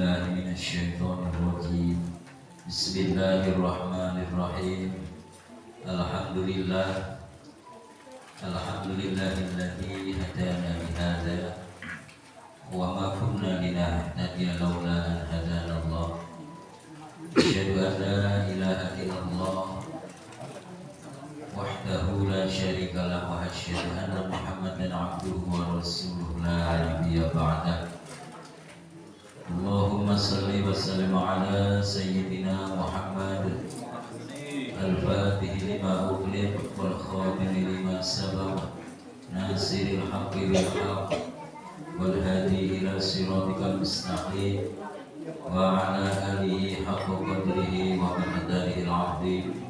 billahi minasyaitonir rajim. Bismillahirrahmanirrahim. Alhamdulillahilladzi hadana bihadza wa ma kunna linahtadiya laula an hadana Allah. Asyhadu an la ilaha illallah wahdahu la syarika lahu wa asyhadu anna Muhammadan abduhu wa rasuluhu la nabiyya ba'dah. Allahumma salli wa sallim ala sayyidina Muhammad al-fatih lima ughliq wal khatim lima sabaq nasiril haqqi bil haqq wal hadi ila siratikal mustaqim wa ala alihi haqqa qadrihi wa miqdarihi al-'azim.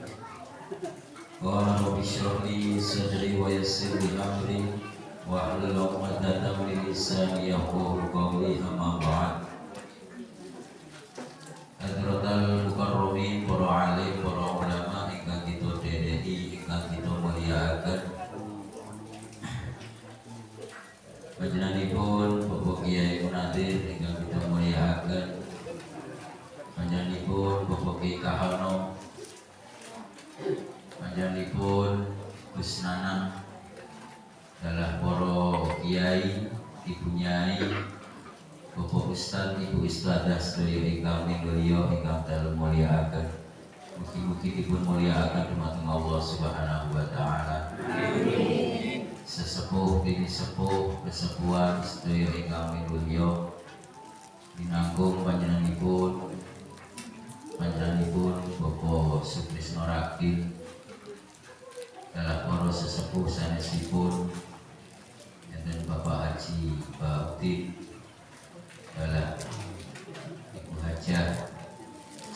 Qala rabbi shrah li sadri wa yassir li amri wa hlul 'uqdatam min lisani yafqahu qawli, amma ba'd. Hadratal mukarramin, para alim, para ulama ingkang kita dedehi, ingkang kita mulyakaken. Panjenenganipun Bapak Kyai Munadir ingkang kita mulyakaken. Panjenenganipun Bapak Kyai Kahano, panjenenganipun Gus Nanang, dalah para kiai, ibu nyai, Bapak Ustaz, Ibu Ustadzah sedaya ingkang mulya, ingkang dalem mulyakaken. Mugi-mugi dipun mulyakaken dumateng Allah Subhanahu wa taala. Amin. Sesepuh bini sepuh kesepuhan sedaya ingkang mulya dinanggung panjenenganipun Bapak Sutrisno Rakin, dalah para sesepuh sanesipun enten Bapak Haji Bakti, dalah Ibu Hajah,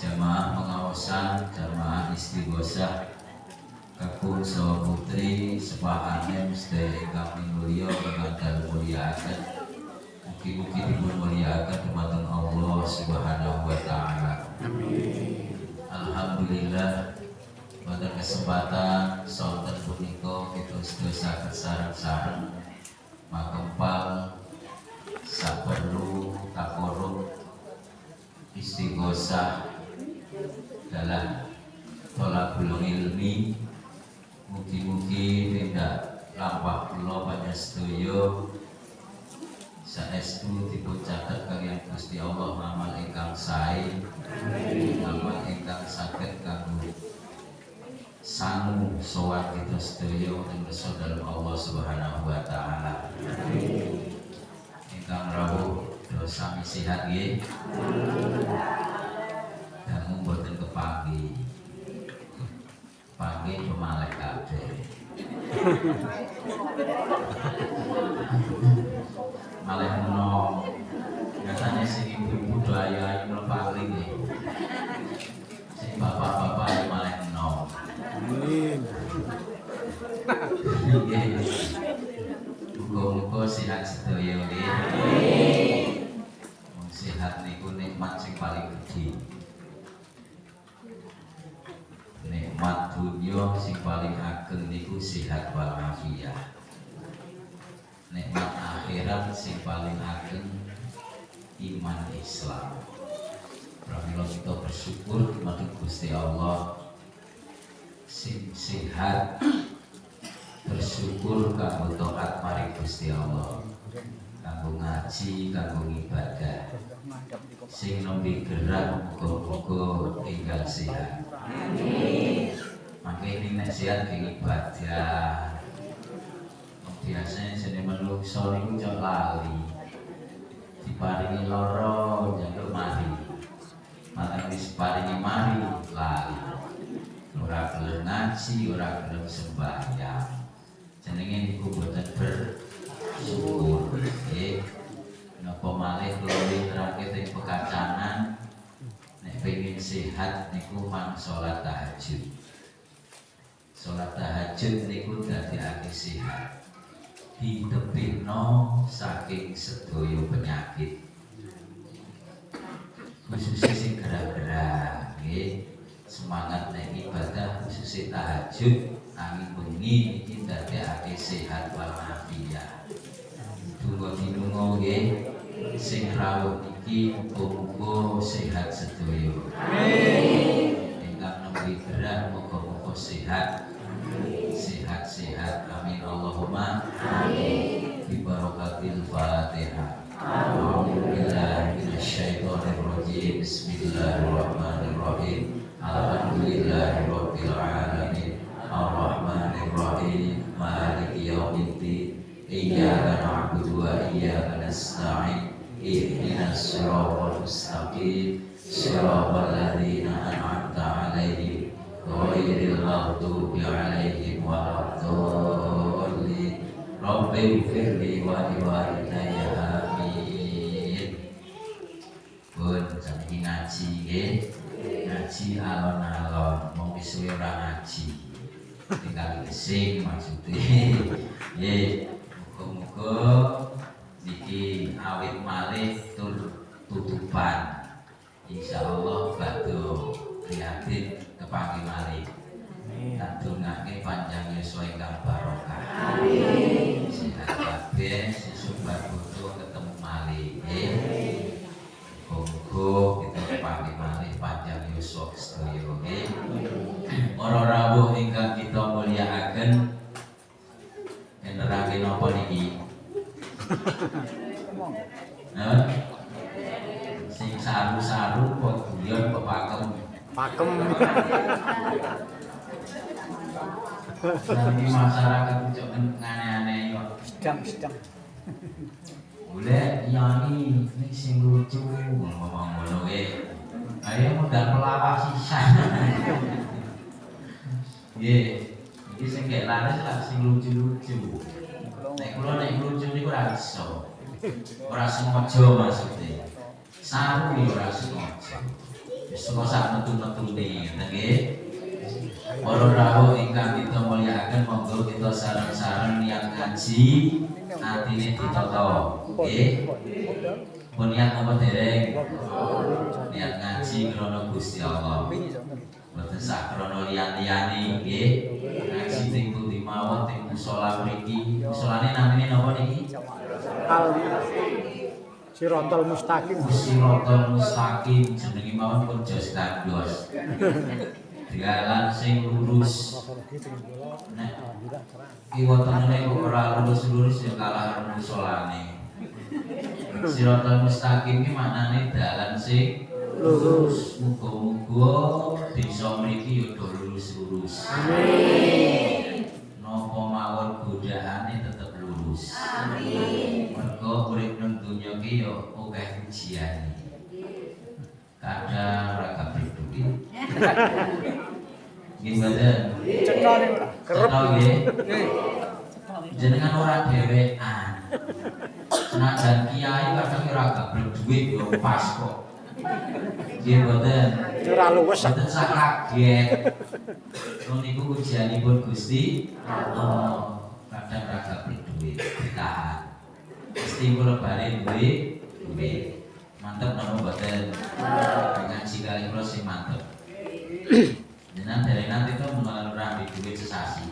jamaah pengawasan, jamaah istighosah, kakung saha putri, sepahanem sedaya ingkang mulya ingkang dalem mulyakaken. Mugi-mugi dipun mulyakaken dumateng Allah Subhanahu wa taala. Amin. Alhamdulillah, pada kesempatan sonten punika kita sedaya saged sareng-sareng makempal saperlu takorum istighosah dalam thalabul ilmi. Mugi-mugi tindak lampah kula panjenengan saestu dipun catet kaliyan Gusti Allah amal ingkang sae, amal ingkang saged kanggo sangu sowan kita sedaya ing resa dalem Allah Subhanahu wa taala. Ingkang rawuh sami sehat nggih. Dangu mboten kepanggih. Panggih pemalek kabeh. Malih menawa biasanya sing ibu-ibu do ayu-ayu mlepakli nggih. Sing bapak-bapak malih menawa. Amin. Muga-muga sehat sedaya nggih. Amin. Sehat niku nikmat sing paling gedhe. Nikmat dunya sing paling ageng niku sehat walafiat. Nikmat akhirat sing paling ageng iman Islam. Pramila kita bersyukur dumateng Gusti Allah sing sehat, bersyukur kanggo taat marang Gusti Allah, kanggo ngaji, kanggo ibadah. Sing nembe gerak muga-muga tinggal sehat. Amin. Mangke nek sehat ki ibadah. Biasanya jeneng manungsa niku cok lali. Diparingi lara njaluk mari. Malah wis paringi mari lali. Ora gelem ngaji, ora gelem sembahyang. Jenenge niku boten bersyukur. Nggih. Napa malih kula terakhir ing pekacanan nek pengin sehat niku mang salat tahajud. Salat tahajud niku dadekake sehat. Ditebihno saking sedaya penyakit. Khususnya sing gerak-gerak nggih. Semangat nek ibadah khususnya tahajud angin bengi iki dadekake sehat walafiat. Tunggu dinungo nggih sing rawuh niki muga-muga sehat sedaya. Amin. Ingkang nembe gerah muga-muga sehat. Sehat-sehat. Amin Allahumma. Amin. Bi barakatil Fatihah. A'udzubillahi minasyaitonir rajim. Bismillahirrahmanirrahim. Alhamdulillahirabbil alamin. Arrahmanir rahim. Maliki yaumiddin. Iyyaka na'budu wa iyyaka nasta'in. Ihdinas siratal mustaqim. Siratal ladzina an'amta 'alaihim ghairil maghdubi 'alaihim waladdallin. Rabbighfirli wa liwalidayya. Amin. Pun saniki ngaji nggih. Ngaji alon-alon, mung wis suwe ora ngaji. Tinggal gesing maksudnya. Nggih, muga-muga niki awit malih tur tutupan. Insyaallah badhe prihatin kepanggih malih. Tak dongake panjang yuswa ingkang barokah. Amin. Sehat kabeh, sesuk badhe ketemu malih. Nggih. Muga kita kepanggih malih panjang yuswa sedaya nggih. Para rawuh ingkang kita mulyakaken, nerangke napa niki? Nah, sing saru-saru kok guyon kok pakem. Pakem. Sami masyarakat itu aneh-aneh kok. Sedang. Boleh nyanyi ini sing lucu ngomong ngono wae. Ayo modal pelawak sisan. Nggih, iki sing gek laris lah sing lucu-lucu. Nek lucu niku ora iso. Ora sengaja maksudnya. Saru ya ora sengaja. Wis sak metu-metune nggih. Para rawuh ingkang kita mulyakaken, monggo kita sareng-sareng niat ngaji, atine ditata. Nggih. Pun niat apa dereng? Niat ngaji krana Gusti Allah. Mboten sak krana liyan-liyane nggih. Ngaji teng pundi mawon teng musala mriki. Musolane namine napa niki? Siratal mustaqim. Siratal mustaqim jenenge mawon pun jos kandos. Dalan sing lurus. Nek kiwatene kok ora lurus-lurus ya kalah musolane. Siratal mustaqim iki maknane dalan sing lurus. Muga-muga desa mriki ya do lurus-lurus. Amin. Napa mawon godaane tetep lurus. Amin. Mergo urip nang donya iki ya akeh ujiane. Kadang ora kabeh duit. Gimana? Cekane kerep nggih. Jenengan ora dhewean. Senajan kiai kadang ora gablek duit yo pas kok. Nggih mboten. ora luwes. Mboten sak kaget. Wong niku ujianipun Gusti Allah. Kadang ora gablek duit, ditahan. Mesti kula bali duit. Mantep napa mboten? Ngaji kali kula sing mantep. Jenengan dereng nanti to mengalami duit sesasi.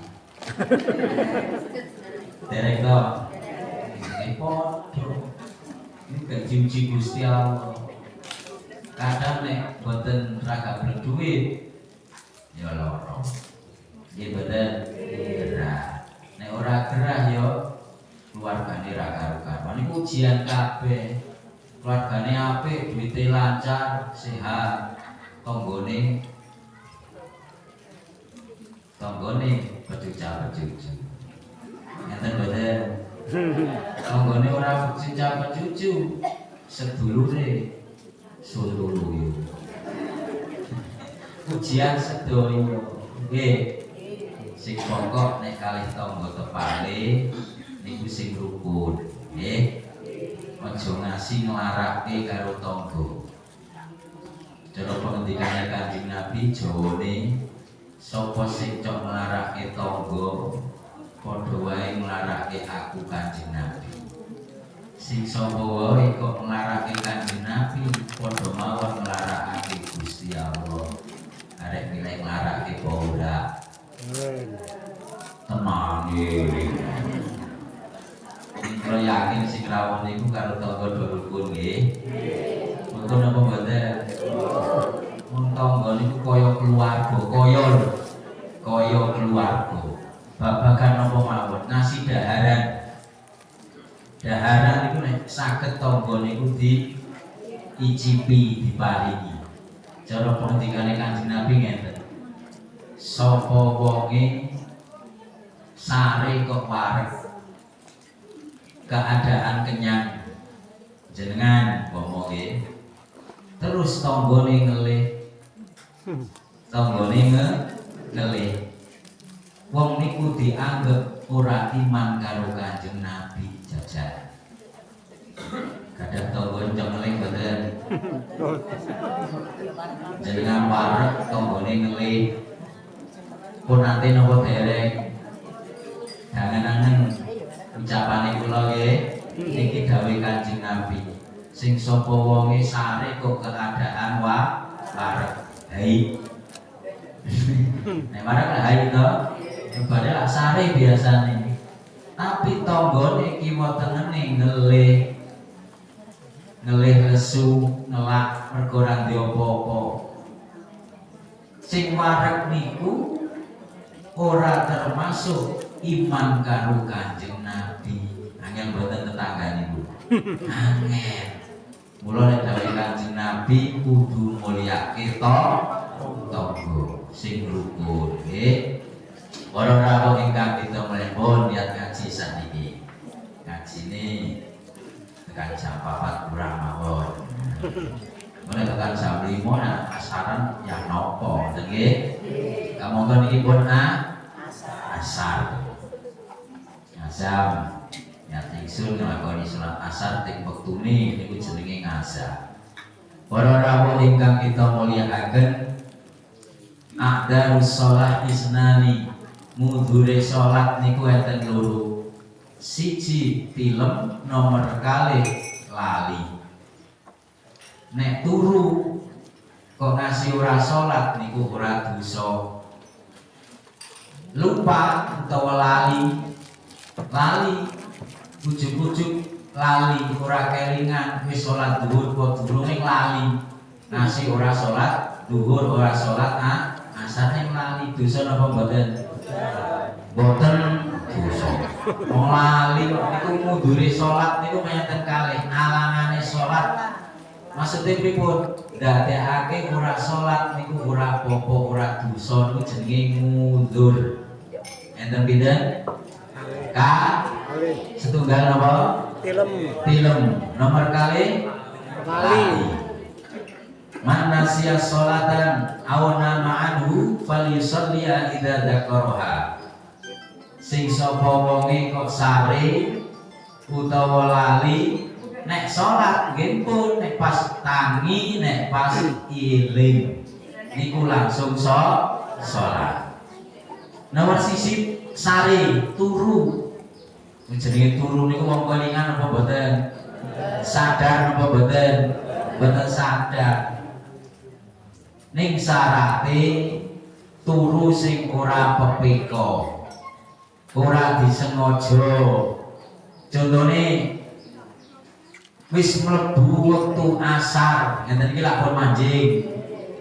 Dereng to. Ini gaji Gusti Allah. Kadang nek mboten ra gablek duit ya lara. Nggih mboten gerah. Nek ora gerah ya keluargane ra karo-karuan. Niku ujian kabeh. Keluargane apik, duwite lancar, sehat, tanggane becuca-becucu. Ngeten mboten? Tanggane ora becuca-becucu, sedulure sululuyu. Ujian sedaya. Nggih. Sing pokok nek kalih tangga tepale niku sing rukun. Nggih. Aja ngasih nglarake karo tangga. Cara pengendikane Kanjeng Nabi Jawane, sapa sing cok nglarake tangga padha wae nglarake aku Kanjeng Nabi. Sing sapa wae kok nglarake Kanjeng Nabi padha mawon nglarakake Gusti Allah. Arek milih nglarake apa ora? Tenang iki. Kalau yakin sing rawuh niku karo tangga do rukun nggih. Rukun apa mboten? Wong tangga niku kaya keluarga, kaya keluarga. Babagan napa mawon nasi daharan. Daharan niku nek saged tangga niku diicipi, diparingi. Cara pengendikane Kanjeng Nabi ngeten. Sapa wonge sare kok wareg keadaan kenyang jenengan ngomong nggih terus tanggane ngelih wong niku dianggep ora iman karo Kanjeng Nabi jajan kadang tanggane ngelih mboten jenengan wareg tanggane ngelih pun nate napa dereng dangan-dangan ucapane kula nggih iki dawuh Kanjeng Nabi sing sapa wonge sare kok keadaan wareg hai nek wareg hai to padahal sare biasane tapi tanggane kiwa tengene ngelih lesu ngelak mergo ora ndek apa-apa sing wareg niku ora termasuk iman karo Kanjeng Nabi. Angel mboten tetanggane Bu. Angel. Mula nek dawuh Kanjeng Nabi kudu mulyake tangga sing rukun nggih. Para rawuh ingkang ditemlepon niat ngaji saniki. Ngajine tekan jam 4 kurang mawon. Mulai tekan jam 5 nah asaran ya nopo nggih. Kamangka niki pun asar. Azam ya ingsun nglakoni salat asar teng wektune niku jenenge ngazam. Para rawuh ingkang kita mulyakaken aqdarus shalah isnani mudhure salat niku enten loro. Siji film nomor kalih lali. Nek turu kok ngasih ora salat niku ora dosa. Lupa utawa lali ujug-ujug lali ora kelingan wis salat dhuwur kok durunge lali nasi ora salat dhuwur ora salat asane lali dosa napa mboten mboten dosa wong lali niku mundure salat niku menten kalih alangane salat maksudnya pripun ndadekake ora salat niku ora apa-apa ora dosa niku jenenge mundur enten pinten setunggal napa? Film nomor kali man nasiya sholatan aw nama anhu falyusalliha idza dzakaraha sing sapa wonge kok sare utawa lali nek salat nggih pun nek pas tangi nek pas iling niku langsung salat nomor sisi sare turu jenenge turu niku wong kelingan apa mboten sadar apa mboten sadar ning syarate turu sing ora pepeka ora disengaja contone wis mlebu wektu asar ngeten iki lak pun manjing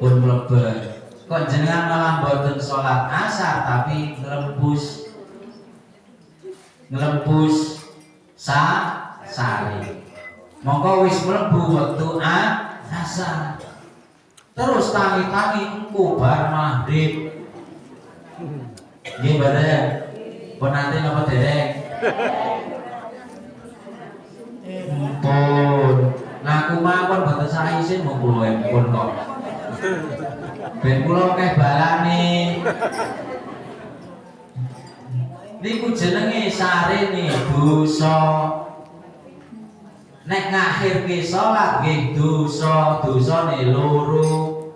pun mlebet kok jenengan malah mboten salat asar tapi ngelempus sari mongko wis mlebu wektu asar terus tangi-tangi engko bar maghrib nggih mboten penanti napa dereng pun ngaku mawon mboten sae isin mung kula empun kok ben kula akeh balane niku jenenge sarene dosa nek ngakhirke salat nggih dosane loro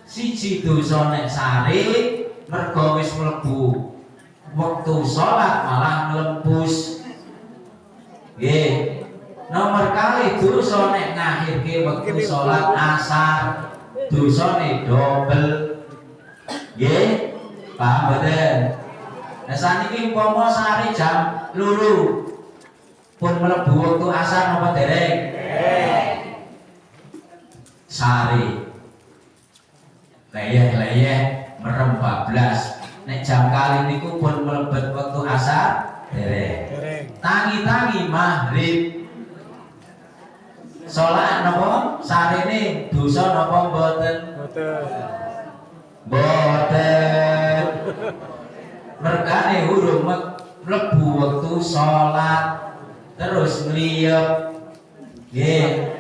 siji dosa nek sare mergo wis mlebu wektu salat malah nglempus nggih nomor kali dosa nek ngakhirke wektu salat asar dosane dobel nggih paham mboten nah saniki umpama sare jam 2 pun mlebu wektu asar napa dereng sari leyeh-leyeh merem 14. Nek jam kali niku pun mlebet wektu asar dereng. Tangi-tangi maghrib. Salat napa sarene dosa napa mboten? Mboten. Mergane urung mlebu wektu salat terus ngliyep. Nggih.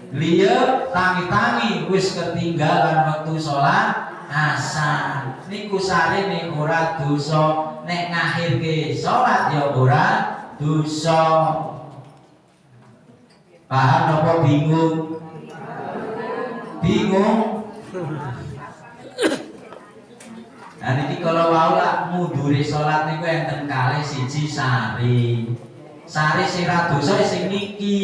Ngliyep tangi-tangi wis ketinggalan wektu salat asar. Niku sarene ora dosa, nek ngakhirke salat ya ora dosa. Paham apa bingung? Bingung? Nah niki kalau wau lak mundure salat niku enten kalih siji sari. Sari sing ra dosa sing niki.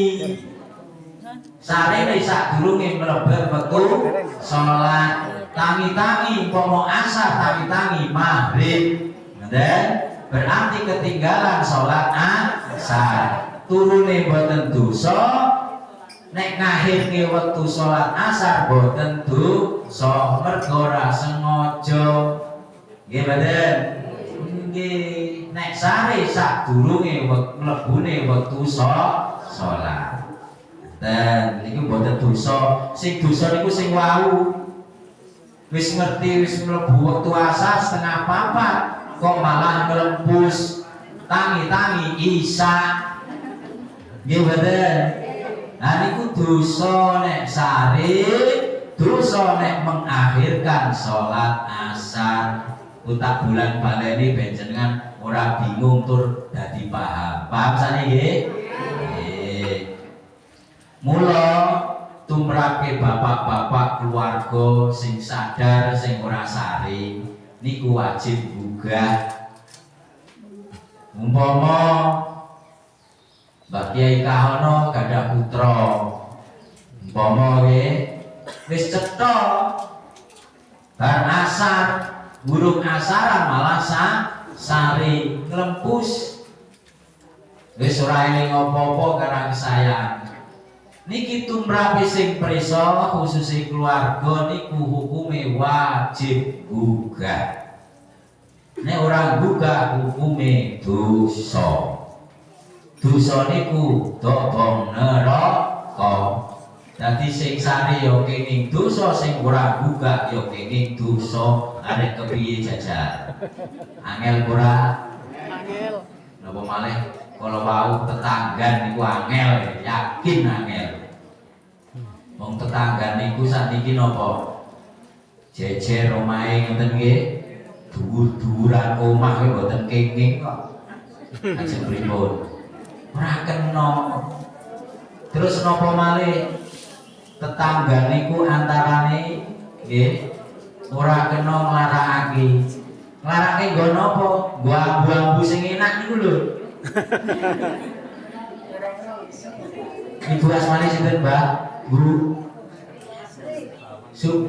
Sari nek sadurunge mlebet wektu salat, tangi-tangi pomo asar, tangi-tangi maghrib. Ngoten berarti ketinggalan salat asar. Turune boten dosa, nek ngakhirke wektu salat asar boten dosa, mergo ora sengaja. Nggih mboten? Nggih, nek sare sadurunge mlebune wektu salat. Dan niku boten dosa, sing dosa niku sing wau. Wis ngerti wis mlebu wektu asar setengah 4 kok malah nglempus tangi-tangi isya. Nggih mboten. Nah niku dosa nek sare, dosa nek mengakhirkan salat asar. Utak bulan baleni ben jenengan ora bingung tur dadi paham. Paham sane nggih? Nggih. Mula tumrapke bapak-bapak keluarga sing sadar sing ora sare niku wajib gugah. Umpama Mbak Kyai Kahono gadah putra, umpama wis cetha bar asar, burung asaran malah sari nglempus, wis ora eling apa-apa karang sayang. Niki tumrape sing prisa khususé keluarga niku hukume wajib gugah. Nek ora gugah hukume dosa. Dosa niku dobong neraka. Dadi sing sare ya kenging dosa, sing ora gugah ya kenging dosa. Arek kepiye jajar? Angel ora? Angel. Napa malih kala wau tetanggan niku angel, yakin angel. Wong tetanggan niku sakniki napa? Jejer omahe ngoten nggih. Dhuwur-dhuwuran omah kuwi mboten kenging kok. Ajeng pripun? Ora kena. Terus napa malih tetangga niku antarane nggih ora kena nglarakake. Nglarake nggo napa? Nggo ambu-ambu sing enak niku lho. Ibu asmane sinten, Mbak? Bu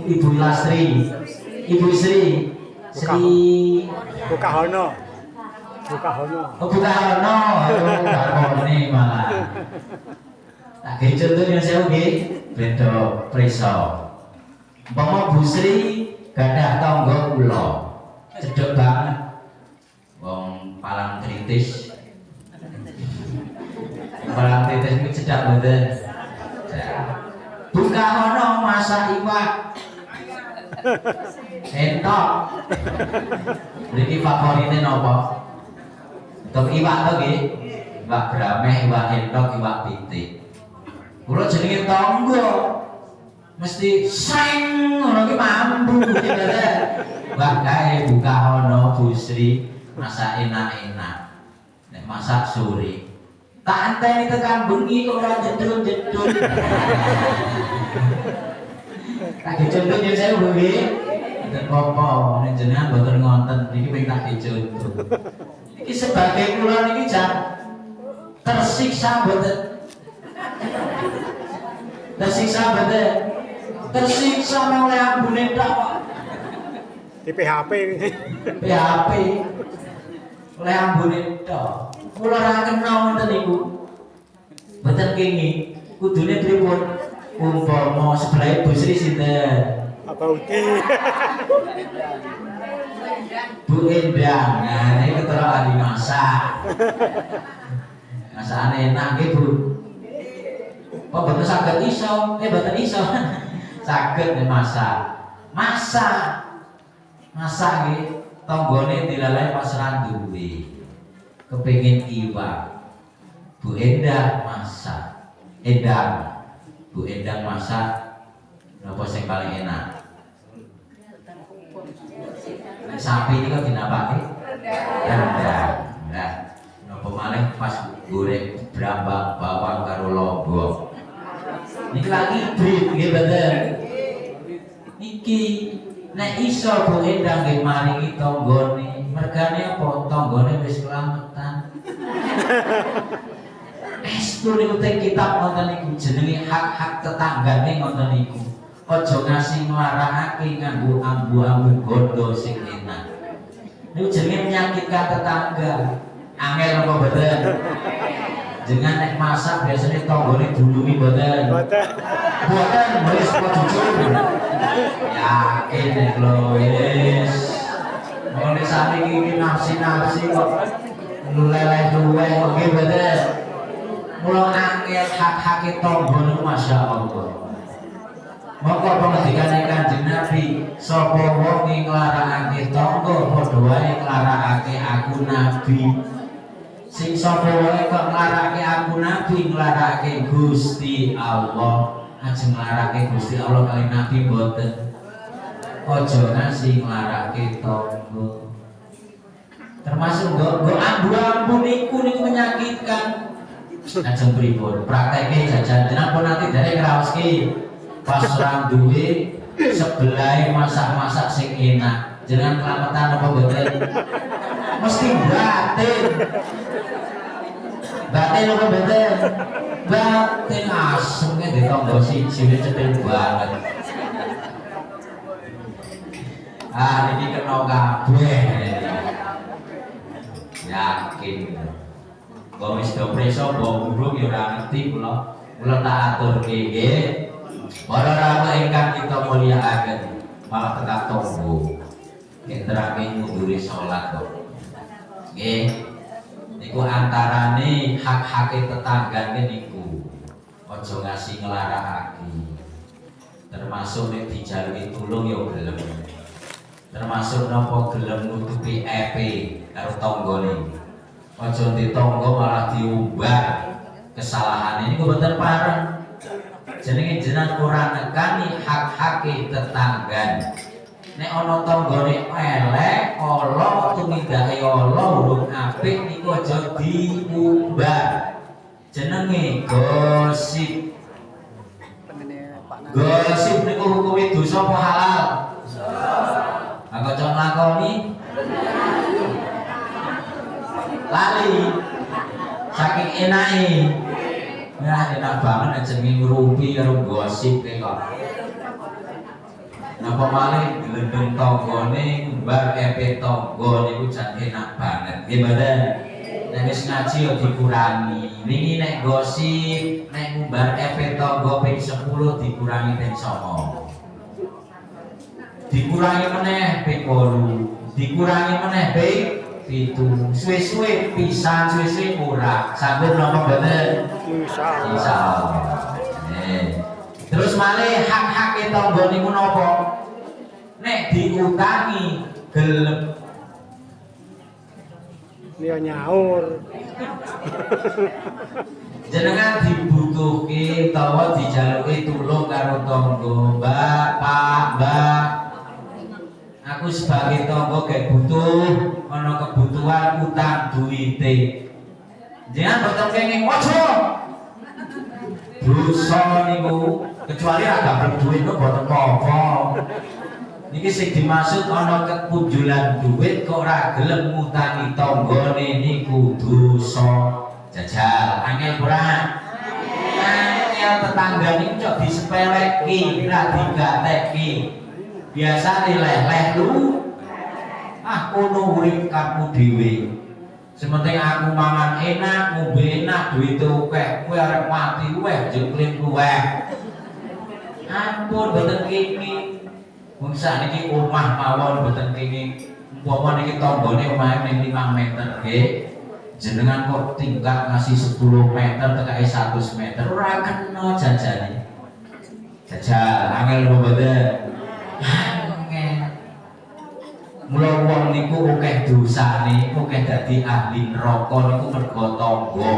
Ibu Lastri. Ibu Sri. Sri Bukahono. Bukahono. Oh, Bukahono. Barone malah. Tak ge contohnya saya nggih beda prisa. Umpama Bu Sri gadah tangga kula. Cedhek banget. Wong Palang Tritis. Palang Tritis iki cedhak mboten. Bukahono masak iwak. Entok. Niki favorite napa? Entok iwak to nggih. Iwak grameh, iwak entok, iwak pitik. Kula jenenge tangga. Mesti seng ngono ki mampu kira. Mbak kae Bukahono Bu Sri masak enak-enak. Nek masak sore. Tak enteni tekan bengi kok ora jedul-jedul. Tak dicontoh yen saya nggih. Mboten apa, nek jenengan mboten ngonten niki ping tak dicontoh. Iki sebagai kula niki jan tersiksa mboten. Tersiksa mboten. Tersiksa oleh ambune tok kok. Di PHP. PHP. Oleh ambune tok. Kula ora kena ngoten niku. Mboten kenging. Kudune pripun? umpama sebelah Bu Sri sinten? Apa uti? Bu Endang. Nah, ini ketara ahli masak. Masakane enak nggih, Bu. Kok boten saged iso? Boten iso. Saged nek masak. Masak nggih tanggane dilalai pas ra duwe. Kepengin iwak. Bu Endang masak. Bu Endang masak napa sing paling enak? Nek sapi iki kok dinapake? Rendang. Nah, napa malih pas goreng brambang bawang karo lombok. Niki lagi hibrid nggih mboten. Niki nek iso Bu Endang nggih maringi tanggane, mergane apa? Tanggane wis kelametan. Estu niku teng kitab wonten niku jenenge hak-hak tetanggane wonten niku. Aja ngasih nglarakake nganggo ambu-ambu gondo sing enak. Niku jenenge menyakitkan tetangga. Angel apa mboten? Jangan nek masak biasanya tanggane dulungi mboten. Mboten wis jujur. Yakin nek lho wis. Mulai saat ini nafsi kok leleh-leleh kok nggih mboten. Mula angel hak-hake tangga niku masyaallah. Monggo pengendikane Kanjeng Nabi, sapa wong sing nglarakake tangga padha wae nglarakake aku nabi. Sing sapa wae kok nglarakake aku nabi nglarakake Gusti Allah. Ajeng nglarakake Gusti Allah kali nabi mboten. Aja ngasih nglarakake tangga. Termasuk nggo ambu-ambu niku menyakitkan. Ajeng pripun? Prakteke jajan jenengan nanti dari ngraoske pas ora duwe sebelah masak-masak sing enak. Jenengan kelametan apa mboten? Mesti batin. Batin apa mboten? Batin asemnya di tangga siji wis cetil banget. Niki kena kabeh. Yakin. Kok wis do preso mbok burung ya ora ngerti kula tak aturke nggih. Para rama ingkang kita mulyakaken, malah tetap tonggo. Kenterake ngunduri salat kok. Nggih. Niku antarane hak-hake tetanggane niku. Aja ngasih nglarakake. Termasuk nek dijaluki tulung ya gelem. Termasuk napa gelem nutupi epe karo tanggane. Aja ditangga malah diubah kesalahan ini mboten pareng. Jenenge jenengan ora nekani hak-hake tetanggan. Nek ana tanggane elek, ala tumindake ala urung apik niku aja diubah. Jenenge gosip. Gosip niku hukume dosa apa halal? Aku aja nglakoni lali saking enake. Ya enak banget jenenge ngrumpi karo gosip kok. Napa malih glendeng tanggane ngumbar epe tangga niku jan enak banget. Nggih mboten? Nek wis ngaji ya dikurangi. Wingi nek gosip, nek ngumbar epe tangga ping 10 dikurangi ping 9. Dikurangi meneh ping 8. Dikurangi meneh ping 7. Suwe-suwe pisan, suwe-suwe ora. Sampun napa mboten? Insyaallah. Terus malih hak-hake tangga niku napa? Nek diutangi gelem. Dia nyaur. Jenengan dibutuhke utawa dijaluki tulung karo tangga, Mbak, Pak, Mbak. Aku sebagai tangga kayak butuh ana kebutuhan utang duwite. Jangan boten kenging ojo. Dosa niku kecuali agak berduit kok boten apa-apa. Niki sing dimaksud ana kepunjulan duit kok ora gelem ngutangi tanggane niku dosa. Jajal angel ora? Angel tetangga niku cok disepeleki, ora digateki. Biasa leleh lu. Kono urip kamu dhewe. Sementing aku mangan enak, ngombe enak, duwite akeh, kowe arep mati weh jengkling luweh. Ampun boten kenging. Wong sakniki omah mawon boten kenging. Umpama niki tanggane omahe ning 5 meter nggih. Jenengan kok tingkat ngasih 10 meter tekake 100 meter ora kena jajane. Jajal angel mboten. Angel. Mula wong niku akeh dosane, akeh dadi ahli neraka niku mergo tangga.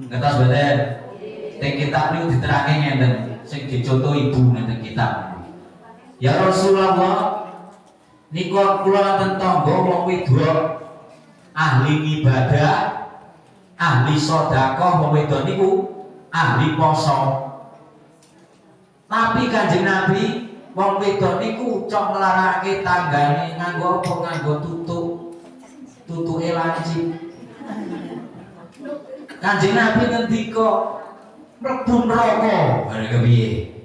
Ngertos mboten? Teng kitab niku diterangke ngenten, sing dicontoh ibu nang kitab. Ya Rasulullah, niku kula wonten tangga wong wedok ahli ibadah, ahli sedekah, wong wedok niku ahli poso. Tapi Kanjeng Nabi wong wedok niku cok nglarake tanggane nganggo apa? Nganggo tutuke lancip. Kanjeng Nabi ngendika mlebu neraka. Bare kepiye?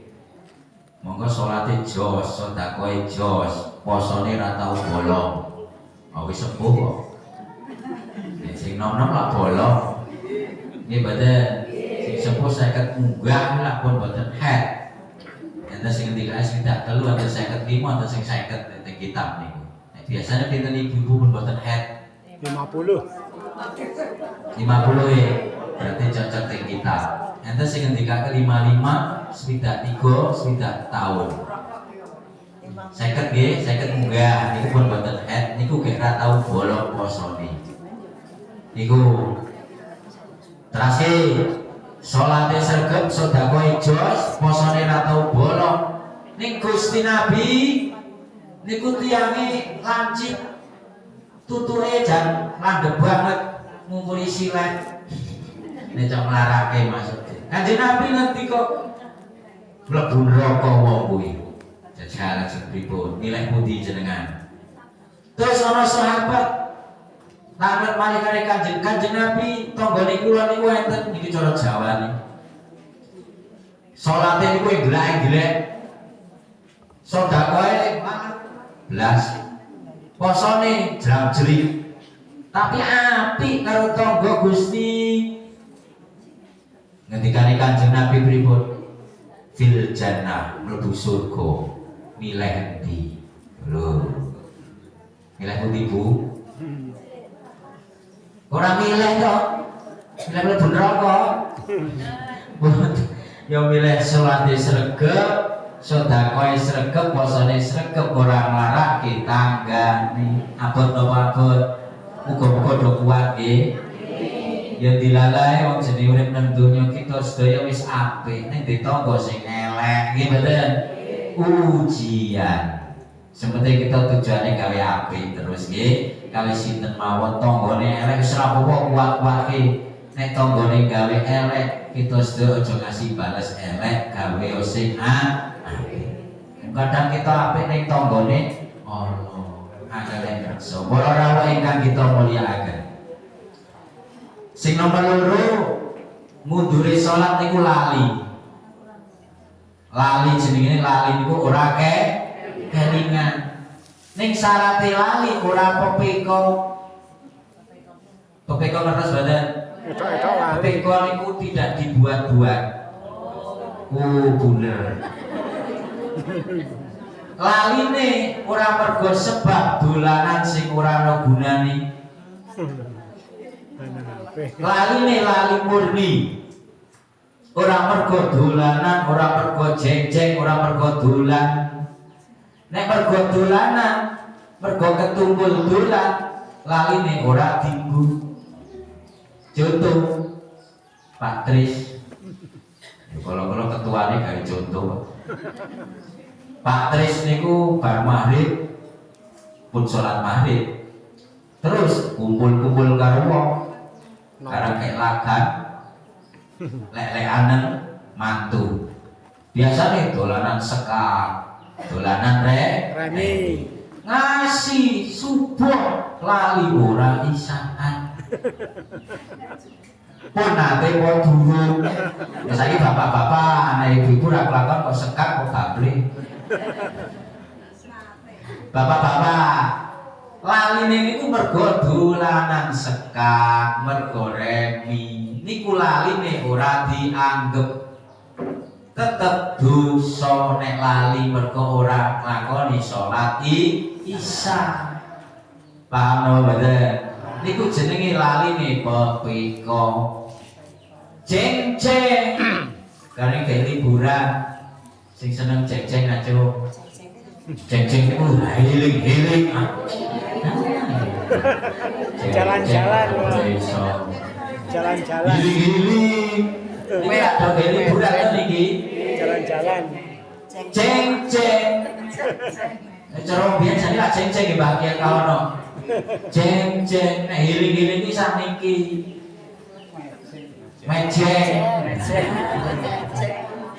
Monggo salate jos, sedekahe jos, posone ra tau bolong. Wis sepuh kok. Sing nom-nom lah bolong. Nggih mboten. Sing sepuh 50 munggah lah pun mboten head. Enten sing ngendikane sing tak telu enten 55 enten sing 50 teng kitab niku. Nek biasane pinten ibu-ibu pun mboten head. 50. 50 ya. Berarti cocok teng kitab. Enten sing ngendikake 55, 3 tahun. 50 nggih, 50 munggah niku pun mboten head, niku gek ra tau bolong posone. Niku terase salate sregep sedekah jos posone ra tau bolong. Ning Gusti Nabi niku tiyange lancip tutuke jan landhep banget ngumpuli silet. Nek cok nglarake maksudnya. Kanjeng Nabi ngerti kok mlebu neraka wong kuwi. Jajal pripun milih pundi jenengan. Terus ana sahabat Lamat malih kare Kanjeng Nabi tanggane kula niku enten niki cara Jawane. Salate niku glek-glek. Sedekahe blas. Posone jlam-jlik. Tapi apik karo tangga Gusti. Ngendikane Kanjeng Nabi pripun? Fil jannah mlebu surga. Milih endi? Lho. Milih pundi, Bu? Orang milih kok, milih mlebu neraka. Ya milih salate sregep, sedekahe sregep, posone sregep, ora nglarake tanggane. Abot napa abot? Muga-muga do kuat nggih. Ya dilalae wong jenenge urip nang donya kita sedaya wis apik, ning ditangga sing elek nggih mboten? Ujian. Sementing kita tujuane gawe apik terus nggih. Kali sinten mawon tanggane elek wis ora apa-apa kuat-kuatke. Nek tanggane gawe elek, kita sedaya aja ngasih balas elek, gawe sing apik. Kadang kita apik ning tanggane Allah, angel reksa. Para rawuh ingkang kita mulyakaken. Sing nomor 2, mundure salat niku lali. Lali jenenge lali niku ora kelingan. Ning syarate lali ora pepeko. Pepeko ngertos mboten? Etok-etok lali. Pepeko niku tidak dibuat-buat. Bener. Laline ora mergo sebab dolanan sing ora ana gunane. Laline lali murni. Ora mergo dolanan, ora mergo jeng-jeng, ora mergo dolan. Nek mergo dolanan, mergo ketumpul dolan, laline ora dinggu. Contoh Pak Tris. Kalau ketuane gawe contoh. Pak Tris niku bar maghrib pun salat maghrib. Terus kumpul-kumpul karo wong. Karang kek lagan. Lek-lekanen mantu. Biasane dolanan sekar. Dolanan remi ngasih subuh lali ora isaan pun nate kok durung saiki bapak-bapak anak ibu-ibu ra kelakon kok sekak kok bable bapak-bapak laline niku mergo dolanan sekak mergo remi niku laline ora dianggep. tetep dosa nek lali mergo ora nglakoni salat Isya. Paham mboten? Niku jenenge laline pepiko. Ceng-ceng. Karena kayak liburan sing seneng ceng-ceng aja. Ceng-ceng itu healing. Jalan-jalan. Jalan-jalan. Healing. Kowe ada kayak liburan kan iki? Jalan-jalan. Ceng-ceng. Cara biasane lak ceng-ceng iki bahagia kaono. Ceng-ceng nek healing-healing iki sakniki.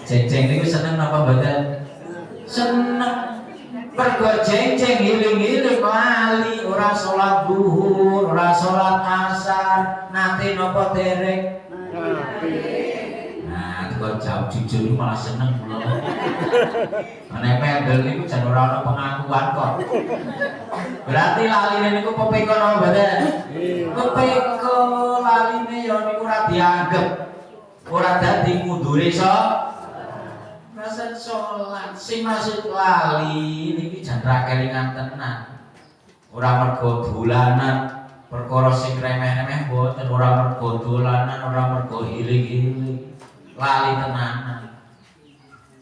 Ceng-ceng niku seneng apa mboten? Seneng. Mergo ceng-ceng hiling-hiling lali ora salat zuhur, ora salat asar, nate napa dereng. Nah, kok jawab jujur malah seneng kula. Nek pendel niku jan ora ana pengakuan kok. Berarti laline niku pepeko napa mboten? Pepeko laline ya niku ora dianggep. Ora dadi mundure Masa sholat, sing maksud lali niki jan ra kelingan tenan. Ora mergo dolanan, perkara sing remeh-remeh mboten, ora mergo dolanan, ora mergo hiling-hiling. Lali tenanan.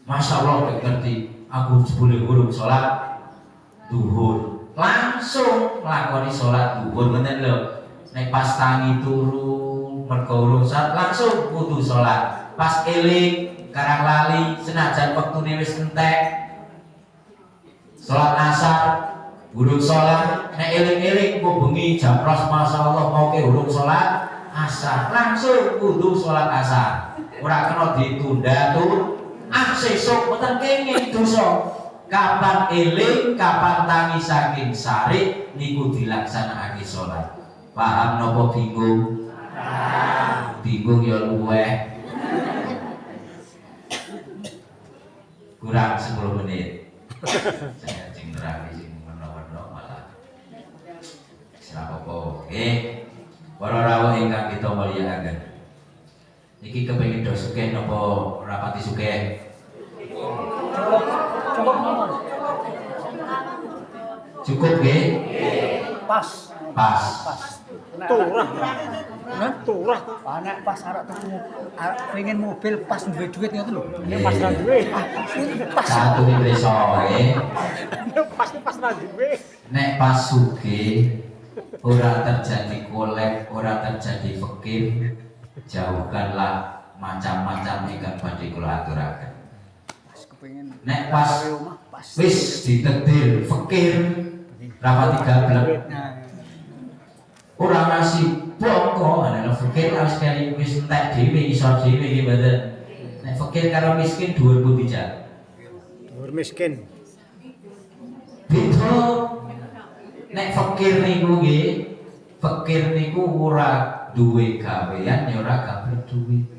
Masyaallah ngerti, aku jebule urung sholat zuhur. Langsung nglakoni sholat zuhur ngoten lho. Nek pas tangi turu mergo urung sholat langsung kudu sholat. Pas eling karang lali senajan wektune wis entek salat asar urung salat nek eling-eling kok bengi jam 12 masyaallah mau ke urung salat asar langsung kudu salat asar ora kena ditunda tuh sesuk mboten kenging dosa kapan eling kapan tangi saking sari niku dilaksanakake salat paham napa bingung bingung ya luweh kurang 10 menit. Saya cing neraki sing menawa-menawa malah. Ora apa-apa. Para rawuh ingkang kita mulyakaken. Iki kepengin do sugih napa ora pati sugih? Cukup nggih? Pas. Turah. Anak pas arek tuku pengen mobil pas duwe duit ngoten lho. Ini pas ra duwe. Satu iki preso wae. Pas ra duwe. Nek pas sugih ora terjadi kolek, ora terjadi fakir, jauhkanlah macam-macam ingkang badhe kula aturaken. Pas kepengin Nek pas omah pas wis ditetir fakir, rapati gablek. Ora ngasih bongko, ana fakir harus kali wis entek dhewe iso dhewe iki mboten. Nek fakir karo miskin dhuwur pundi jan? Dhuwur miskin. Beda. Nek fakir niku nggih, fakir niku ora duwe gawean ya ora gablek duit.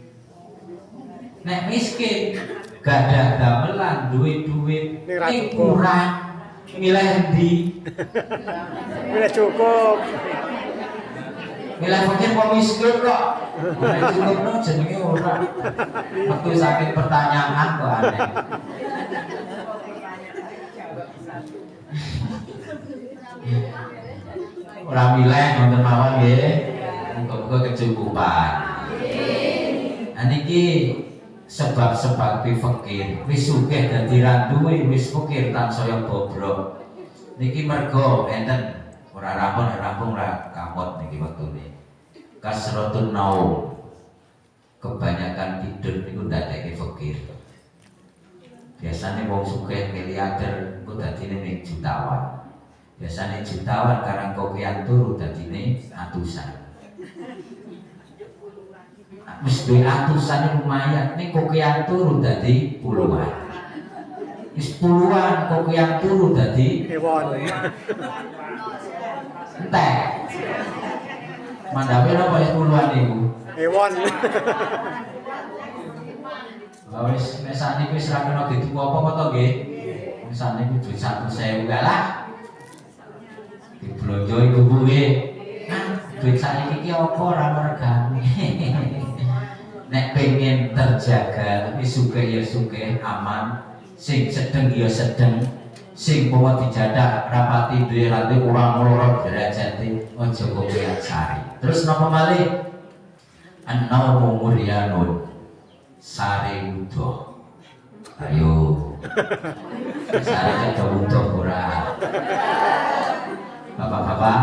Nek miskin gadah gamelan duwe duit ning kurang milih endi? Milih cukup. Milih fakir kok miskin kok. Nek cukupno jenenge ora. Metu saking pertanyaan kok aneh. Ora milih wonten mawon nggih. Muga-muga kecukupan. Nah niki sebab-sebab fakir wis sugih dadi ra duwe wis fakir tansaya bobrok. Niki mergo enten ora rampung ora kamot niki wektune. Kasratun naum. Kebanyakan tidur niku ndadekke fakir. Biasanya wong sugih miliarder ku dadine ning jutawan. Biasanya jutawan karang kokian turu dadine atusan. Wis duwe atusan lumayan, ning kokian turu dadi puluhan. Wis puluhan kokian turu dadi Ewon. entek. Mandhape napa wis puluhan niku? Ewon. Lah wis nek sakniki wis ra kena dituku apa to nggih? Wis sakniki duit 100.000 lah. Diblonjo ibu nggih. Nah, duit sakniki iki apa ora mergane. Nek pengen terjaga, sugih ya sugih aman, sing sedeng ya sedeng, sing bawa dijadak rapati duwe rati kurang loro derajate aja kopiat sari. Terus napa malih? An-naumu muryanun sari wudo. Ayo. Sari kada wudo ora. Bapak-bapak.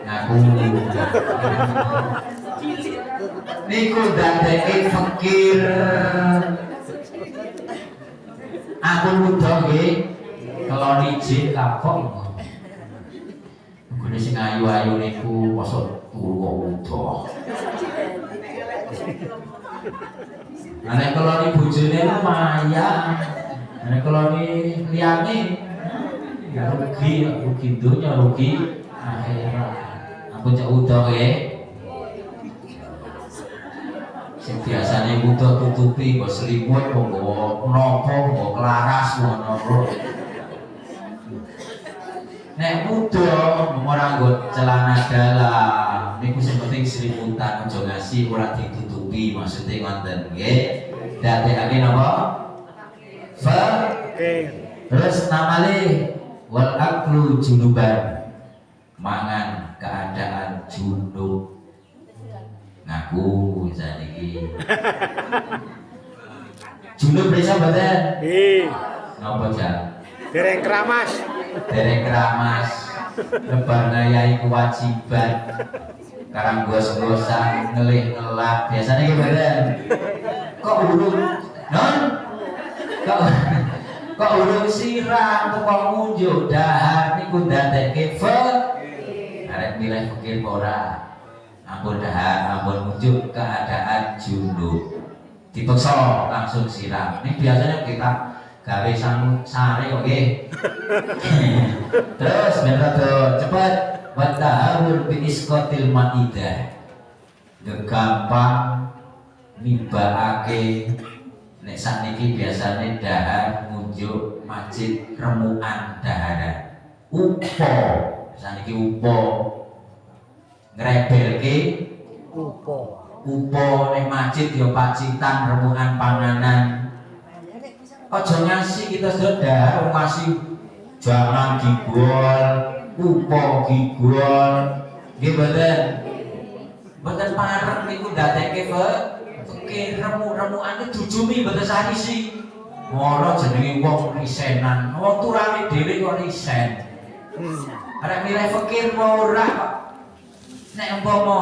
Ngaku. Niku dadeke fakir. Aku wudo nggih. Kelon ijin kapok. Gune sing ayu-ayu niku mosok turu kok wudo. Nek keloni bojone lumayan. Nek keloni liyane ya rugi dunya rugi akhirat. Ampun cek wudo nggih. Sing biasane wudo tutupi nggo selimut, nggo nopo, nggo kelaras ngono. Nek wudo ora nggo celana dalam, niku sing penting selimutan aja ngasi ora ditutupi, maksude ngoten nggih. Dadekake napa? Terus namale wal aklu junuban. Mangan keadaan junub. Ngaku saniki. Junub bisa mboten? Nggih. Napa jan? Dereng keramas. Dereng keramas, lebar ngayai kewajiban, karang gos-gosan, ngelih-ngelak, biasanya gimana? Kok urung, non? Kok urung siram, kok ngunjuk dahar, niku ndadeke arek milih fikir ora, ampun dahar, ampun ngunjuk keadaan junub, dipeksa langsung siram. Ini biasanya kita gawe sare kok nggih. Terus ben rada cepet wa ta'awul bi isqatil maidah. Gampang nimbakake nek sakniki biasane dahar ngunjuk masjid remukan daharan. Upo, sakniki upo ngrebelke upo ning masjid ya pacitan remukan panganan. Ojo ngasih kita sudah ngasih jangan gigol, upo gigol, nggih mboten pareng niku ndadeke fikir remu-remuane dujumi mboten sarisi. Ngono jenenge wong risenan, wong turane dhewe kok risen. Arek milih fikir ora kok. Nek umpama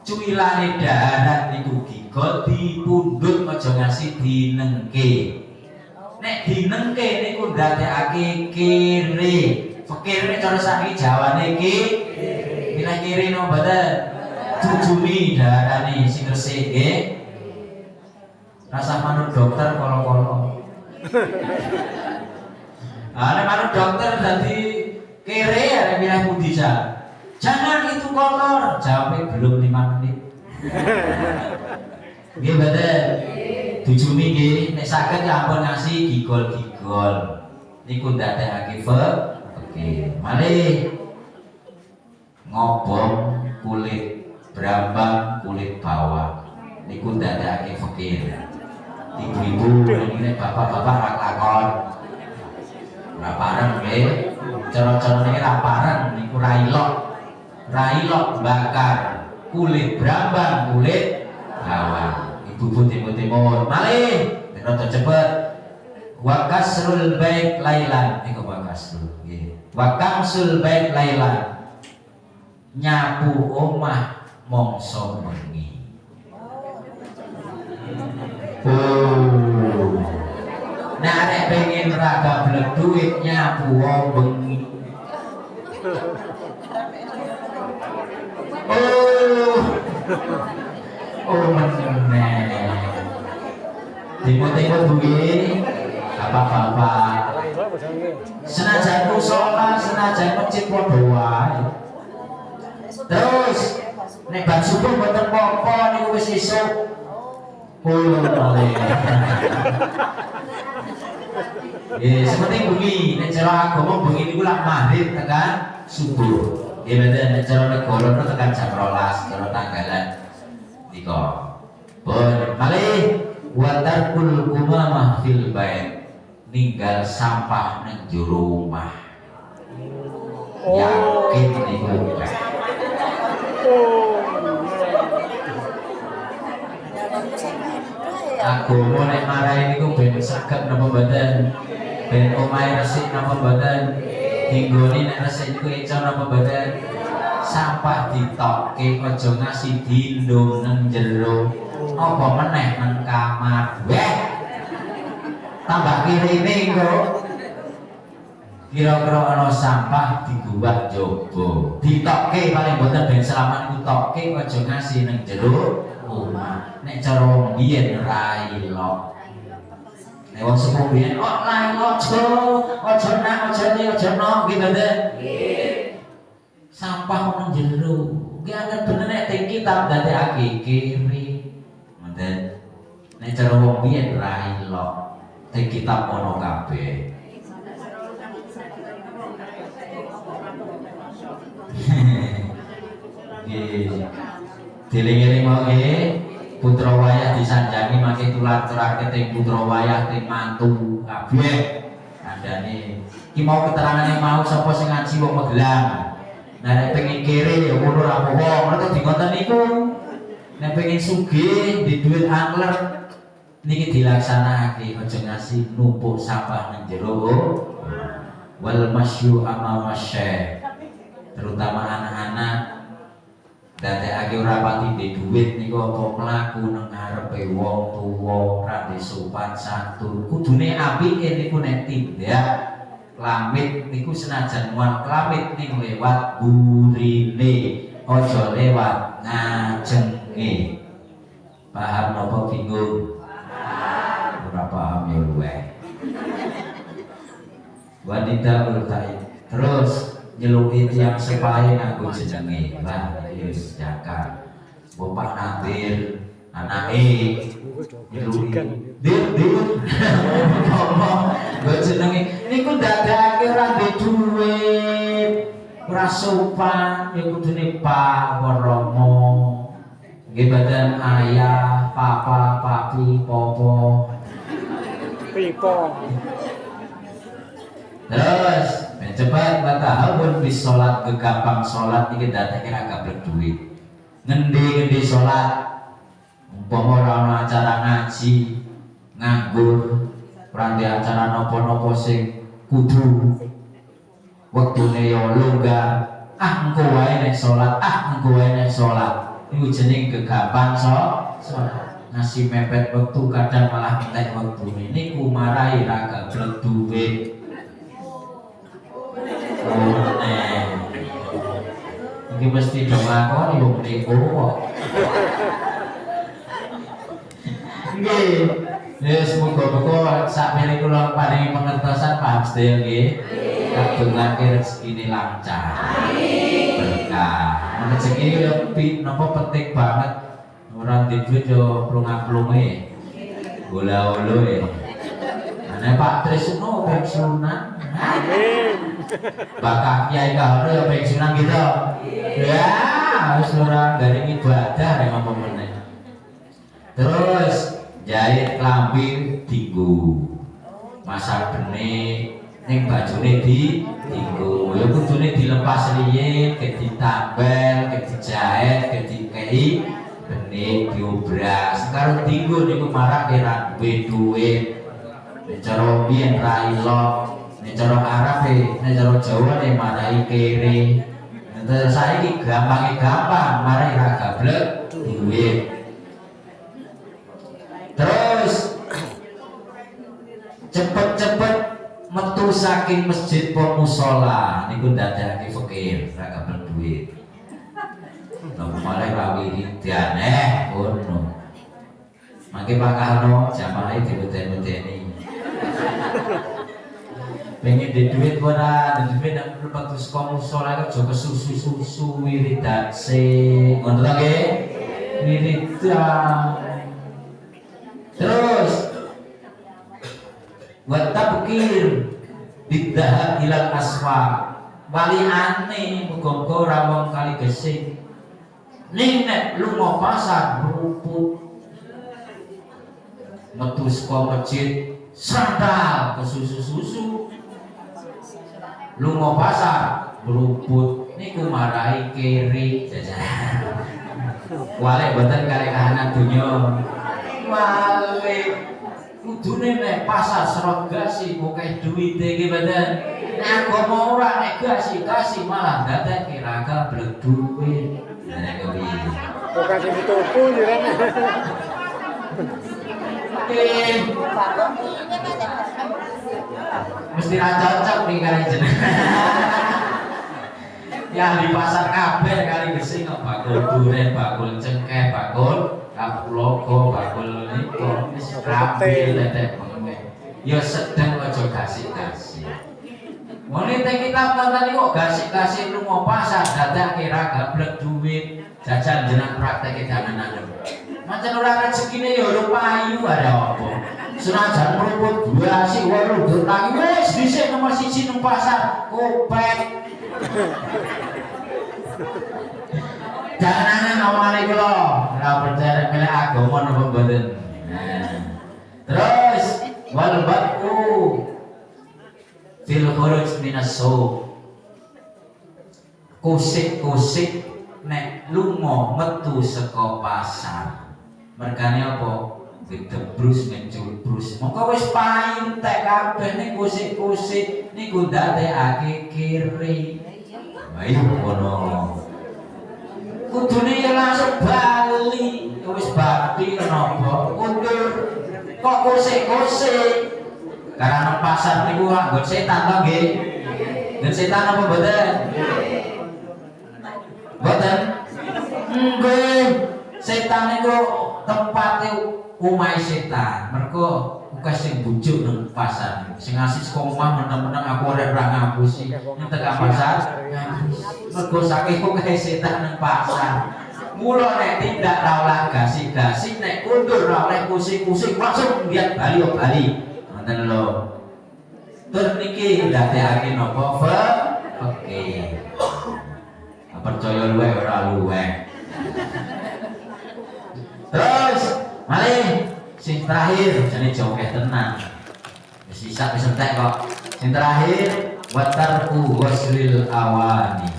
cuwilane daharan niku gigol dipundhut aja ngasih dinengke. Nek dinengke niku ndadekake kiri. Fikir nek cara sakniki jawane iki milih kiri no mboten. Jujumi darane sing resik nggih. Rasa manut dokter kala-kala. Nek manut dokter dadi kiri arek milih pundi jan? Jangan itu kotor. Jawabe belum 5 menit. Nggih mboten. Dujumi nggih nek saged ya ampun ngasih gigol-gigol. Niku ndadekake fikir. Malih ngobong kulit brambang kulit bawah. Niku ndadekake fikir. Ibu-ibu ini bapak-bapak rak lakon. Ora pareng nggih. Cara-cara niki ra pareng niku railok bakar kulit brambang kulit bawah. Ibu timur-timur malih rada cepet wa kasrul bait lailan niku wa kasrul nggih wa kamsul bait lailan nyapu omah mongso bengi. Nek arek pengen ra gablek duit nyapu wong bengi. Meneh. Timur-timur bunyi bapak-bapak. Senajan musola, senajan masjid padha wae. Terus nek bar subuh mboten apa-apa niku wis esuk. Seperti bengi, nek cara agama bengi niku lak maghrib tekan subuh. Nggih mboten nek cara negara tekan jam 12 cara tanggalan nika. Bon, malih wa tarkul kumamah fil bait. Ninggal sampah nang jero omah. Yakin niku. Agama nek marahi niku ben saged napa mboten? Ben omahe resik napa mboten? Dinggone nek resik niku eca napa mboten? Sampah ditokke aja ngasih dindung nang jero. Apa meneh nang kamar. Weh. Tambah kirine kok. Kira-kira ana sampah digubah jaba. Ditokke paling mboten ben selamat niku tokke aja ngasih nang jero omah. Nek cara wong biyen ra ilok. Nek wong sepuh biyen kok la aja nak aja ni aja no nggih mboten? Nggih. Sampah nang jero. Nggih angen bener nek teng kitab dadekake kiri. Mboten. Nek cara wong biyen ra ilok. Teng kitab ono kabeh. Diling-eling mau nggih putra wayah disanjangi mangke tular-turake teng putra wayah teng mantu kabeh kandhane iki mau keterangane mau sapa sing ngaji wong Magelang. Nah nek pengen kere ya ngono ra apa-apa ngono di ngoten niku. Nek pengen sugih di duit angler niki dilaksanakake aja ngasih numpuk sampah nang jero wal masyu ama masy terutama anak-anak dadekake ora pati ndek dhuwit niku apa mlaku nang ngarepe wong tuwa ra sopan santun. Kudune apike niku nek tindak lamit niku senajan muat lamit ning lewat burine aja lewat ngajenge. Paham napa bingung? Ora paham ya luwe. Wanita ultai terus nyeluki tiang sepahe nganggo jenenge lah wis jakar bapak nadir anake nyeluki dir ngomong nggo jenenge niku dadake ora duwe duit ora sopan ya kudune Pak Romo nggih badan ayah papa papi popo Pipo. terus cepat batahun bis sholat kegampang sholat iki dateke ra gablek duit. Ngendi sholat umpama ora ana acara ngaji nganggur ora ndek acara napa-napa sing kudu wektune ya longgar engko wae nek sholat iku jeneng kegampang sholat. Ngasih mepet wektu kadang malah entek wektune niku marahi ra gablek duit. Ini mesti dong lakoni wong niku kok. Nggih. Wis muga-muga sakmene kula paringi pengertosan paham sedaya nggih. Kadungake rezekine lancar. Berkah. Rezeki yo napa penting banget. Ora duwe duit yo plung-plunge. Bola-oloe. Ana Pak Trisno pensiunan. Amin. Bakal kiai kahore ya pensiunan gitu. Ya, harus ora garing ibadah rek apa meneh. Terus jahit klambi dinggo. Masak benih ning bajone dinggo. Ya kudune dilepas riyin, ke ditambel, ke dijahit, ke dikei benih diobras. Karo dinggo niku marak ora duwe duit. Cara biyen ra ilok. Nek cara Arab nek cara Jawa nek marahi kere. Terus saiki gampang marahi ra gablek duit. Terus cepet-cepet metu saking masjid po musala niku ndadekake fakir ra gablek duit. Lah marahi ra wiridan ngono. Mangke pakano jamaah diweden-wedeni. Pengen di duit ora, di duit nang lepat terus kamu sholat aja kesusu wiridan sing ngono ta nggih? Wiridan. Terus wa tabkir bidhahab ilal aswaq. Waliane muga-muga ora wong kali gesing. Ning nek lunga pasar ruput metu saka masjid sandal ke susu-susu lunga pasar beruput niku marahi kiri jajan wale boten kali kahanan dunya wale kudune nek pasar serot gasi pokoke duwite iki boten nek agama ora nek gasi malah dadekke raga blek duwit nek kepiye kok kasih tuku jirane. mesti ra cocok nih kali jeneng ya di pasar kabeh kali gesi kok bakul duren, bakul cengkeh, bakul kapulaga, bakul niku wis rapi letek banget. Ya sedeng aja gasik-gasik. Mone teh kita nonton kok gasik-gasik lunga pasar dadake ra gablek duit, jajan jeneng praktek danan-danan. Mancen ora rezekine ya ora payu ada apa. Senajan meruput 2 sik 8 utang wis dhisik nomor 1 nang pasar kopet. Jangan ngomongane kula, ora percaya milih agama napa mboten. Terus wal baqu fil khuruj minas suq. Kusik-kusik nek lunga metu saka pasar. Mergane apa? Didebrus ngecubrus. Mongko wis payu tek kabeh nek kusik-kusik niku ndadekake kiri. Ayo ngono. Kudune ya langsung bali, wis bati napa kundur. Kok kusik-kusik. Karena pasar niku anggon setan to nggih. Dan setan apa mboten? Mboten. Nggih. Setan niku tempate omahe setan. Mergo akeh sing bujuk nang pasar. Sing ngasih saka omah meneng-meneng aku ora ngapusi. Nek tekan pasar, mergo saking akeh setan nang pasar. Mula nek tindak ra oleh gasik-gasik, nek kundur ra oleh kusik-kusik langsung lihat bali bali. Ngoten lho. Tur niki ndadekake napa? Oke. Percaya luweh ora luweh. Terus malih sing terakhir jane jongkeh tenan. Wis sisa wis entek kok. Sing terakhir watarku waslil awani.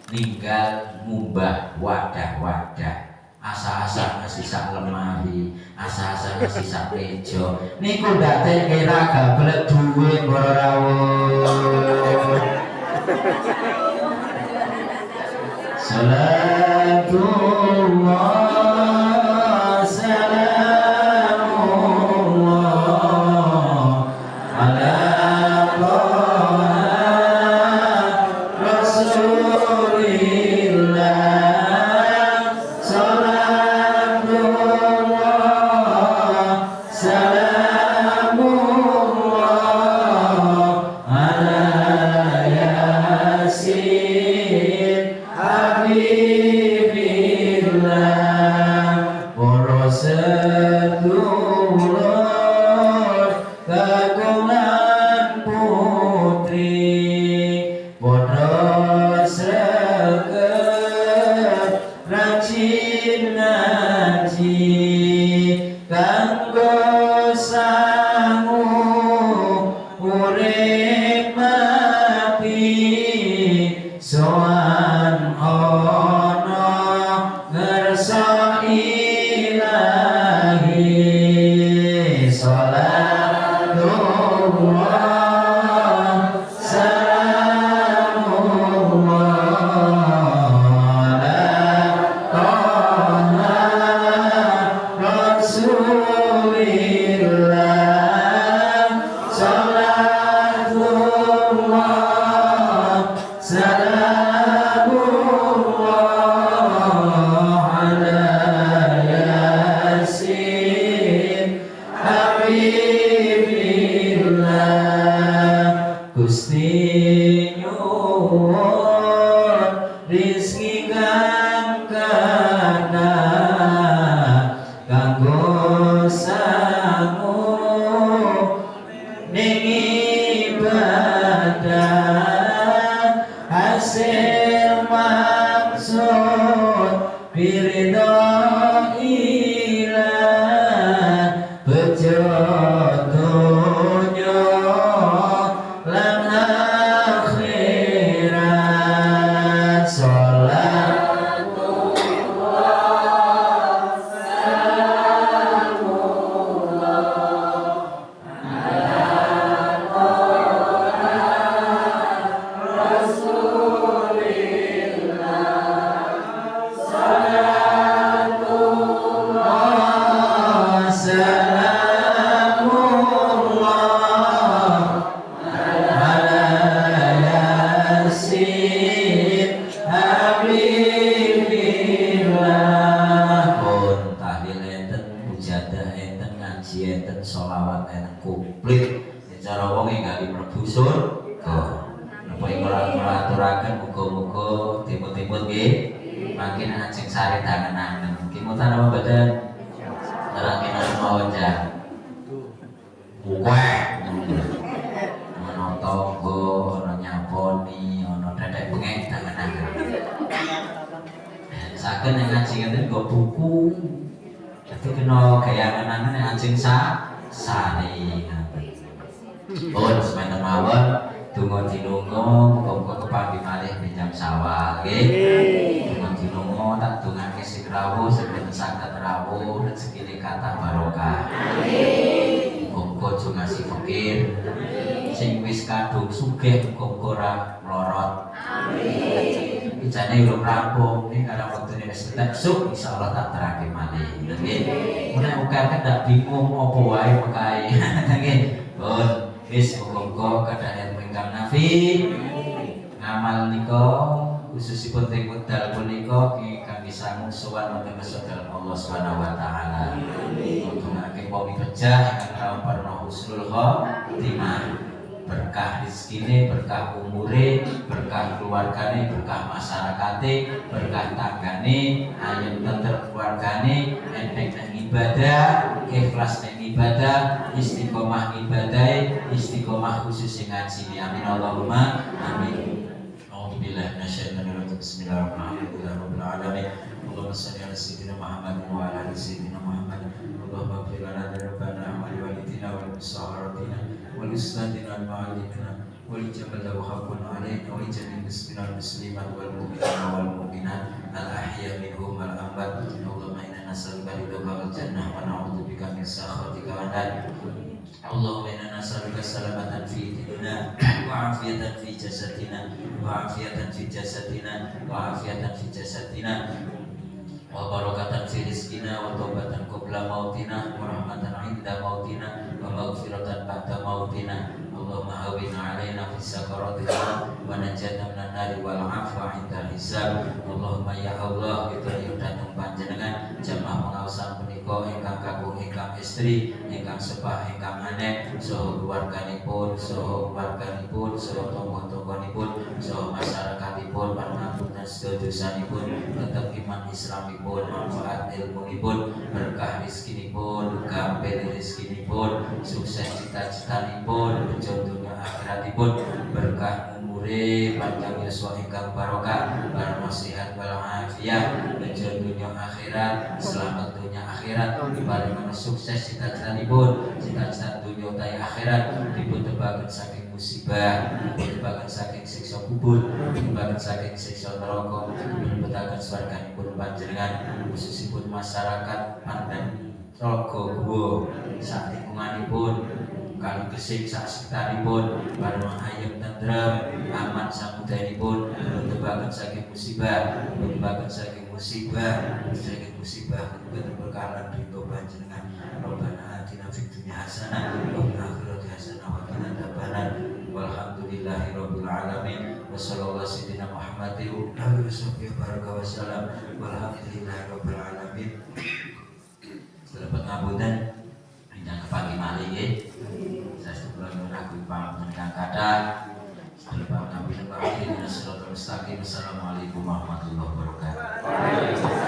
Ninggal ngumbah wadah-wadah. Asa-asa sisa lemari, asa-asa sisa meja. Niku ndadekke ra gablek duwe para rawuh. Salatullah Bejo bali mlebu surga. Napa kula aturaken muga-muga timut-timut nggih makin ajeng sare dangenaken. Kimutan apa badan? Terakinan mawon. Bukwek. Ono tonggo, ono nyaponi, ono tetek bengek dangenaken. Saken yang ngaji ngeten nggo buku. Itu kena gaya kenangan yang ajeng sari. Oh, semanten mawon. Donga dinunga muga-muga kepanggih malih pinjam sawah nggih. Donga dinunga tak dongake sing rawuh sing saged rawuh rezekine kathah barokah. Amin. Muga-muga aja ngasih fakir. Sing wis kadung sugih muga-muga ora mlorot. Amin. Ijane urung rampung ning karang wektune wis entek suk insyaallah tak terake malih. Nggih. Menawa akeh ndak bingung apa wae mekae. Nggih. Pun wis muga-muga kathah ingkang nafi ngamal nika khususipun teng wekdal punika kangge sangu sowan wonten dalam Allah Subhanahu wa taala. Mugi pamipejah ingkang rawuh parna husnul khotimah. Berkah rezekine, berkah umure, berkah keluargane, berkah masyarakate, berkah tanggane, ayem tentrem keluargane, enteng nang ibadah, ikhlas nang ibadah, istiqomah ibadah, istiqomah khusus ngaji. Amin Allahumma amin. A'udzubillahi minasyaitonir rajim. Bismillahirrahmanirrahim. Allahumma shalli ala sayyidina Muhammad wa ala ali sayyidina Muhammad. Allahumma ighfir lana dzunubana wa li walidina wa li saharatina wa li ustadina wa ma'alina wa li jamal haqqun alaina wa li jami'il muslimina wal muslimat wal mu'minina wal mu'minat al ahya minhum wal amwat. Allahumma inna nas'aluka ridhaka wal jannah wa na'udzubika min sakhatika wan nar. Allahumma inna nas'aluka salamatan fi dinina wa afiyatan fi jasadina wa afiyatan fi jasadina wa afiyatan fi jasadina wa barakatan fi rizqina wa taubatan qabla mautina wa rahmatan 'inda mautina wa maghfiratan ba'da mautina. Allahumma hawwin 'alaina fi sakaratil maut wa najatna minan nari wal 'afwa 'inda hisab. Allahumma ya Allah kita dhateng panjenengan jamaah pengawasan punika ingkang kakung ingkang istri ingkang sepah ingkang anek saha keluarganipun saha tangga-tangganipun saha masyarakatipun pangapunten sedaya dosanipun tetep iman Islamipun manfaat ilmunipun berkah rezekinipun gampil rezekinipun sukses cita-citanipun bejo dunya akhiratipun berkah umure panjang yuswa ingkang barokah lan sehat wal afiat bejo dunya akhirat selamat dunya akhirat diparingi sukses cita-citanipun cita-cita dunya utawi akhirat dipun tebaken saking musibah dipun tebaken saking siksa kubur dipun tebaken saking siksa neraka dipun tebaken swarganipun panjenengan khususipun masyarakat Pandan Rogo Guwo sak lingkunganipun kali gesing sak sekitaripun parang ayem tentrem aman samudayanipun dipun tebaken saking musibah dipun tebaken saking musibah berkalan ridho panjenengan. Rabbana atina fid dunya hasanah wa fil akhirati hasanah wa qina adzabannar. Walhamdulillahi rabbil alamin. Wa sallallahu sayyidina Muhammadin wa alihi wasallam. Walhamdulillahi rabbil alamin. Selamat ngapunten ingkang kepanggih malih nggih. Saestuna nyuwun pangapunten kathah. Selamat ngapunten Pak Assalamualaikum warahmatullahi wabarakatuh.